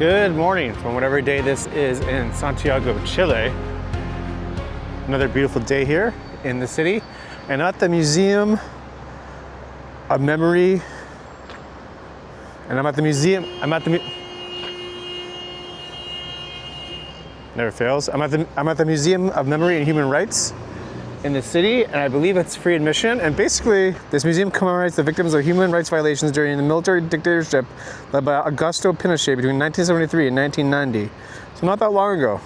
Good morning from whatever day this is in Santiago, Chile. Another beautiful day here in the city and at the Museum of Memory. And I'm at the museum, never fails. I'm at the Museum of Memory and Human Rights in the city, and I believe it's free admission. And basically, this museum commemorates the victims of human rights violations during the military dictatorship led by Augusto Pinochet between 1973 and 1990. So not that long ago.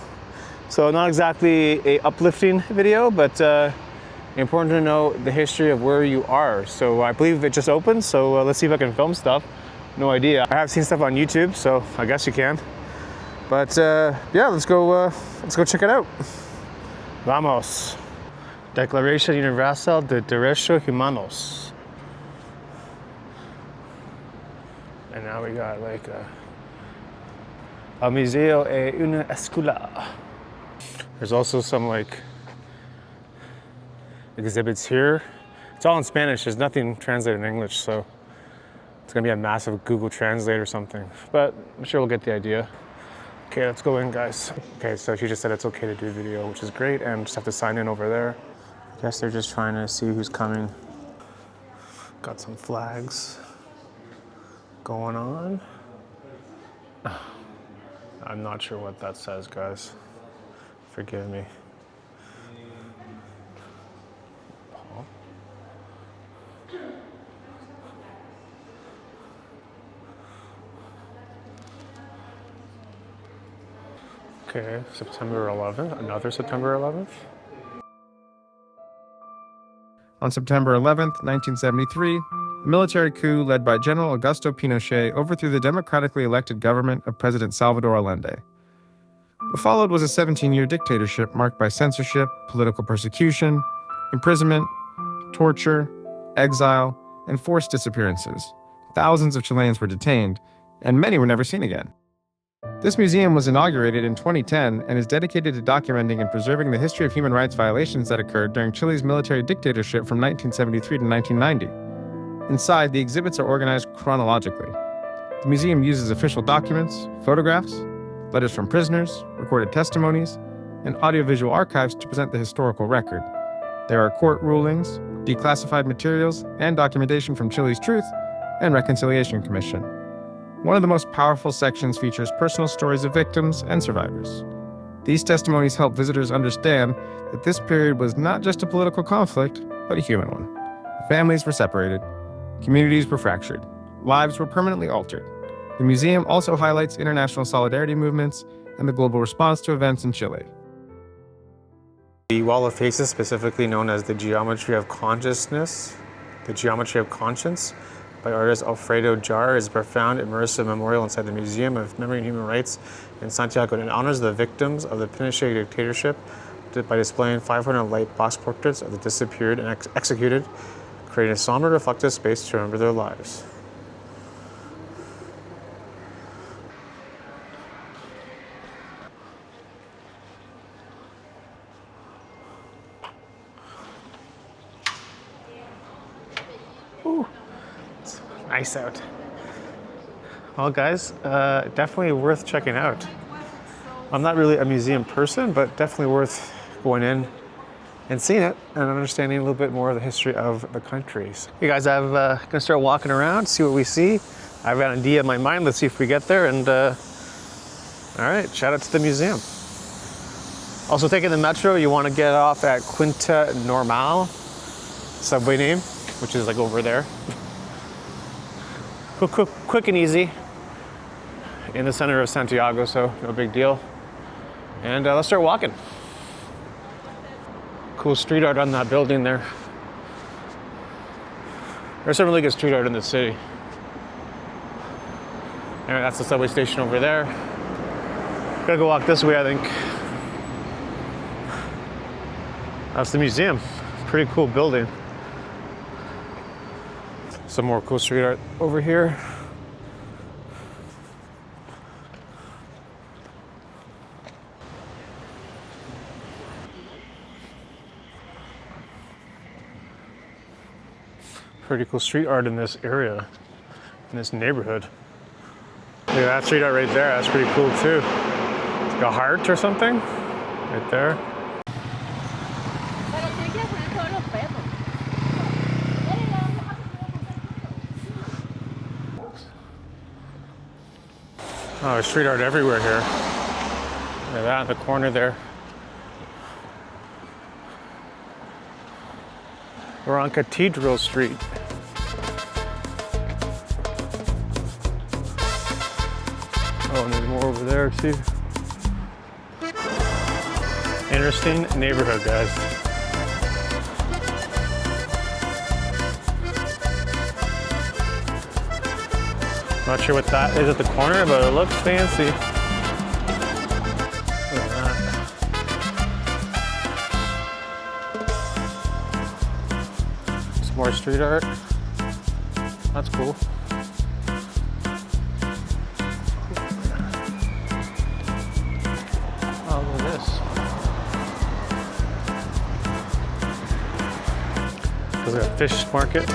So not exactly a uplifting video, but important to know the history of where you are. So I believe it just opened, so let's see if I can film stuff. No idea. I have seen stuff on YouTube, so I guess you can. But yeah, let's go check it out. Vamos. Declaration Universal de Derechos Humanos. And now we got like a museo e una escuela. There's also some like exhibits here. It's all in Spanish. There's nothing translated in English, so it's gonna be a massive Google Translate or something. But I'm sure we'll get the idea. Okay, let's go in, guys. Okay, so she just said it's okay to do video, which is great, and just have to sign in over there. I guess they're just trying to see who's coming. Got some flags going on. I'm not sure what that says, guys. Forgive me. Paul? Okay, September 11th, another September 11th. On September 11, 1973, a military coup led by General Augusto Pinochet overthrew the democratically elected government of President Salvador Allende. What followed was a 17-year dictatorship marked by censorship, political persecution, imprisonment, torture, exile, and forced disappearances. Thousands of Chileans were detained, and many were never seen again. This museum was inaugurated in 2010 and is dedicated to documenting and preserving the history of human rights violations that occurred during Chile's military dictatorship from 1973 to 1990. Inside, the exhibits are organized chronologically. The museum uses official documents, photographs, letters from prisoners, recorded testimonies, and audiovisual archives to present the historical record. There are court rulings, declassified materials, and documentation from Chile's Truth and Reconciliation Commission. One of the most powerful sections features personal stories of victims and survivors. These testimonies help visitors understand that this period was not just a political conflict, but a human one. Families were separated, communities were fractured, lives were permanently altered. The museum also highlights international solidarity movements and the global response to events in Chile. The Wall of Faces, specifically known as the Geometry of Consciousness, the Geometry of Conscience, by artist Alfredo Jar, is a profound immersive memorial inside the Museum of Memory and Human Rights in Santiago, and it honors the victims of the Pinochet dictatorship by displaying 500 light box portraits of the disappeared and executed, creating a somber, reflective space to remember their lives. Ooh. Nice out. Well, guys, definitely worth checking out. I'm not really a museum person, but definitely worth going in and seeing it and understanding a little bit more of the history of the countries. You guys, I'm gonna start walking around, see what we see. I've got an idea in my mind. Let's see if we get there. And all right, shout out to the museum. Also, taking the metro, you want to get off at Quinta Normal, subway name, which is like over there. Quick and easy in the center of Santiago, so no big deal. And let's start walking. Cool street art on that building there. There's some really good street art in the city. Anyway, that's the subway station over there. Gotta go walk this way, I think. That's the museum. Pretty cool building. Some more cool street art over here. Pretty cool street art in this area, in this neighborhood. Look at that street art right there. That's pretty cool too. It's like a heart or something right there. Oh, there's street art everywhere here. Look at that in the corner there. We're on Cathedral Street. Oh, and there's more over there too. Interesting neighborhood, guys. Not sure what that is at the corner, but it looks fancy. Look at that. Some more street art. That's cool. Oh, look at this. There's like a fish market.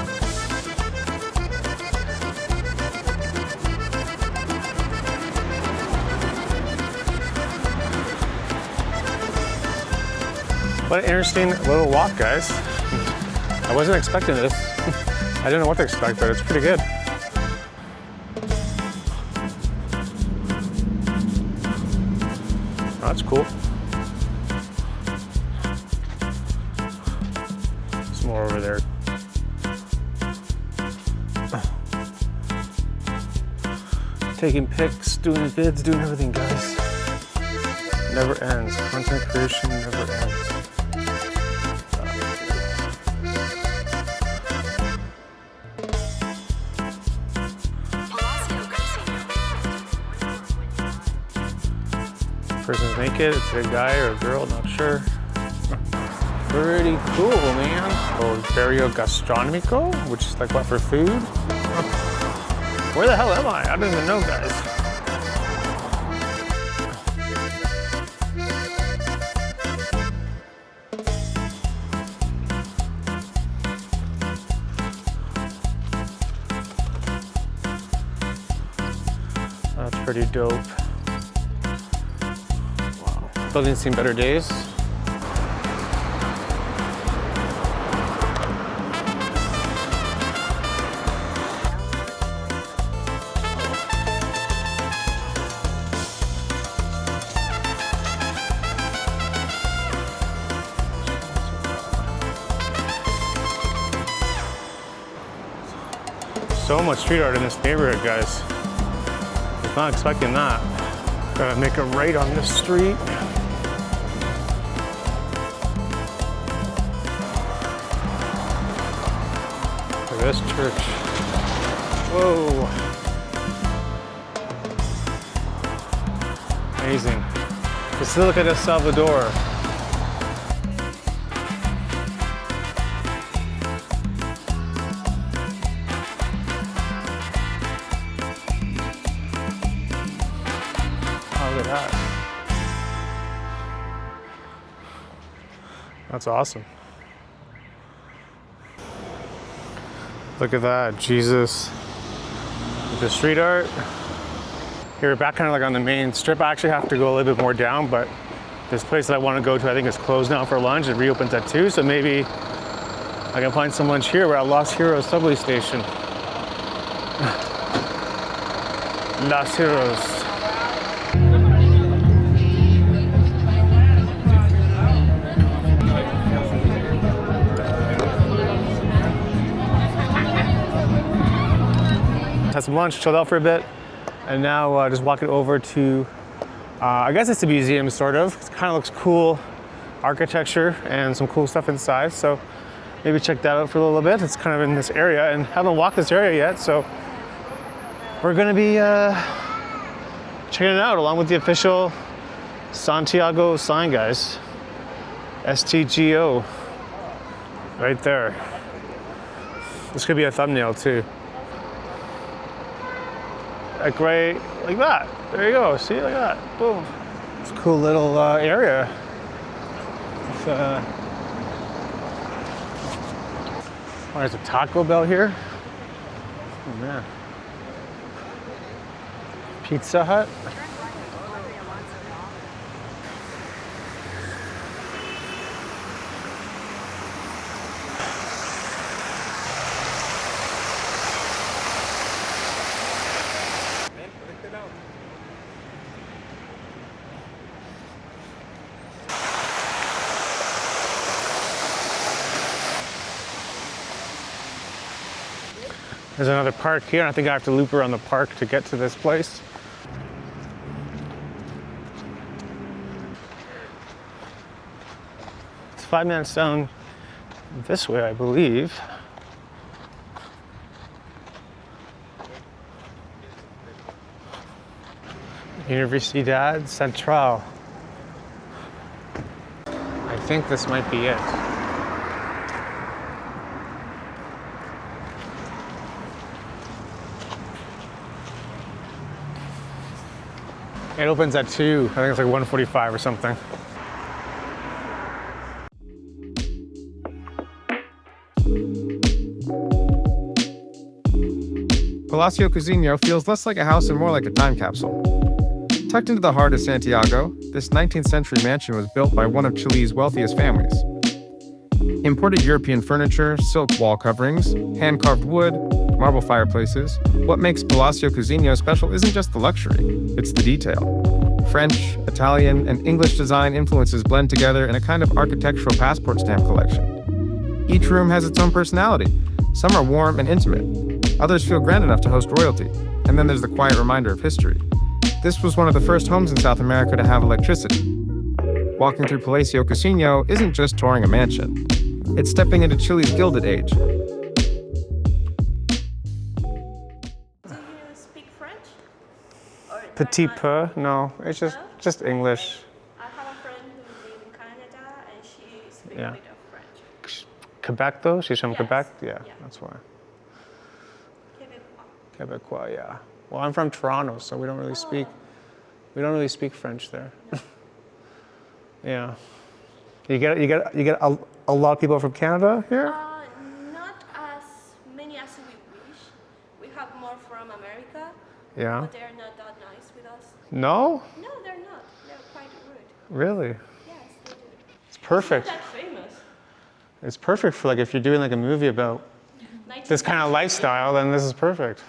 What an interesting little walk, guys. I wasn't expecting this. I didn't know what to expect, but it's pretty good. Oh, that's cool. Some more over there. Taking pics, doing vids, doing everything, guys. Never ends. Content creation never ends. Person's naked, it's a guy or a girl, not sure. Pretty cool, man. Oh, Barrio Gastronomico, which is like what, for food? Where the hell am I? I don't even know, guys. That's pretty dope. Building's seen better days. So much street art in this neighborhood, guys. I'm not expecting that. Gotta make a right on this street. This church. Whoa. Amazing. Basilica de Salvador. Oh, look at that. That's awesome. Look at that, Jesus. With the street art. Here we're back kind of like on the main strip. I actually have to go a little bit more down, but this place that I want to go to, I think is closed now for lunch. It reopens at 2, so maybe I can find some lunch here. We're at Los Heroes subway station. Los Heroes. Had some lunch, chilled out for a bit, and now just walking over to, I guess it's a museum, sort of. It kind of looks cool, architecture and some cool stuff inside, so maybe check that out for a little bit. It's kind of in this area, and haven't walked this area yet, so we're gonna be checking it out along with the official Santiago sign, guys. STGO, right there. This could be a thumbnail too. Like right, like that. There you go, see, like that, boom. It's a cool little area. It's, oh, there's a Taco Bell here. Oh man. Pizza Hut. There's another park here, and I think I have to loop around the park to get to this place. It's 5 minutes down this way, I believe. Universidad Central. I think this might be it. It opens at 2. I think it's like 1:45 or something. Palacio Cousiño feels less like a house and more like a time capsule. Tucked into the heart of Santiago, this 19th century mansion was built by one of Chile's wealthiest families. Imported European furniture, silk wall coverings, hand-carved wood, marble fireplaces. What makes Palacio Cousiño special isn't just the luxury, it's the detail. French, Italian, and English design influences blend together in a kind of architectural passport stamp collection. Each room has its own personality. Some are warm and intimate. Others feel grand enough to host royalty. And then there's the quiet reminder of history. This was one of the first homes in South America to have electricity. Walking through Palacio Cousiño isn't just touring a mansion. It's stepping into Chile's Gilded Age. Do you speak French? Or Petit not? peu? No, it's just English. I have a friend who lives in Canada and she speaks Yeah. a bit of French. Quebec though? She's from Yes. Quebec? Yeah, Yeah. that's why. Québécois. Quebecois, yeah. Well, I'm from Toronto, so we don't really speak French there. Yeah. You get a lot of people from Canada here? Not as many as we wish. We have more from America, Yeah. but they're not that nice with us. No? No, they're not. They're quite rude. Really? Yes, they do. It's perfect. Not that famous. It's perfect for like if you're doing like a movie about this kind of lifestyle, then this is perfect.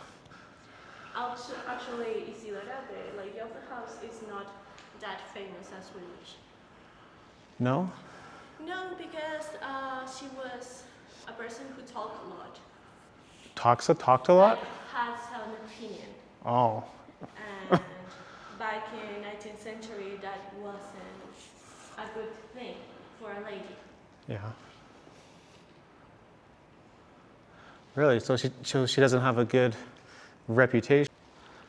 Actually, Isidora, the lady of the house, is not that famous as we wish. No? No, because she was a person who talked a lot. Talked a lot? Has an opinion. Oh. And back in 19th century, that wasn't a good thing for a lady. Yeah. Really? So she doesn't have a good reputation?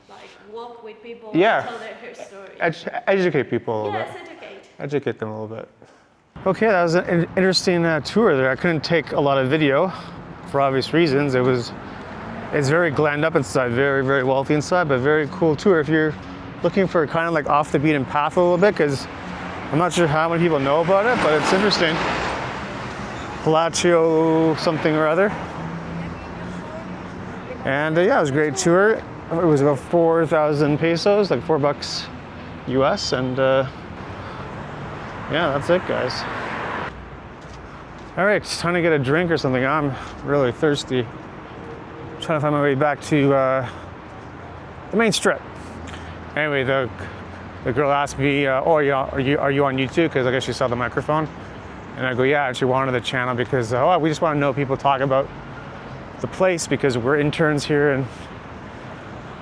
Like, walk with people Yeah. and tell their her story. Educate people a little Yes, bit. educate. Educate them a little bit. Okay, that was an interesting tour there. I couldn't take a lot of video for obvious reasons. It's very glammed up inside, very, very wealthy inside, but very cool tour if you're looking for kind of like off the beaten path a little bit, because I'm not sure how many people know about it, but it's interesting. Palacio something or other. And yeah, it was a great tour. It was about 4,000 pesos, like $4 US, and yeah, that's it, guys. All right, it's time to get a drink or something. I'm really thirsty. I'm trying to find my way back to the main strip. Anyway, the girl asked me, "Oh, yeah, are you on YouTube?" Because I guess she saw the microphone, and I go, "Yeah." And she wanted the channel because we just want to know people talk about the place because we're interns here, and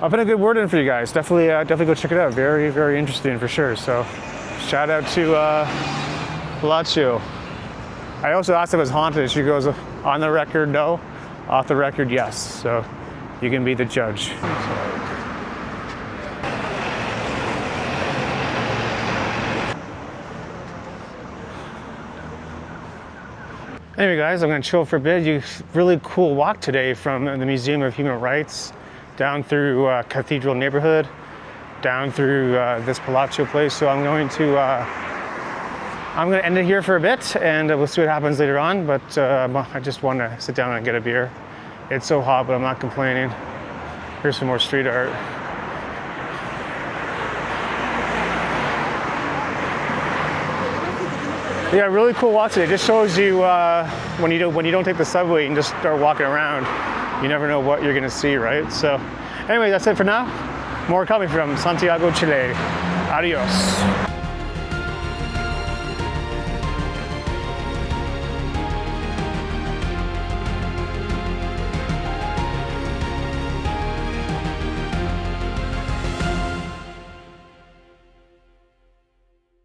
I'll put a good word in for you guys. Definitely go check it out. Very, very interesting for sure. So, shout out to Palacio. I also asked if it was haunted. She goes, on the record, no. Off the record, yes. So, you can be the judge. Anyway, guys, I'm gonna chill for a bit. Really cool walk today from the Museum of Human Rights down through Cathedral neighborhood, down through this Palacio place. So I'm going to end it here for a bit, and we'll see what happens later on. But I just want to sit down and get a beer. It's so hot, but I'm not complaining. Here's some more street art. Yeah, really cool walk today. It just shows you when you don't take the subway and just start walking around, you never know what you're gonna see, right? So anyway, that's it for now. More coming from Santiago, Chile. Adios.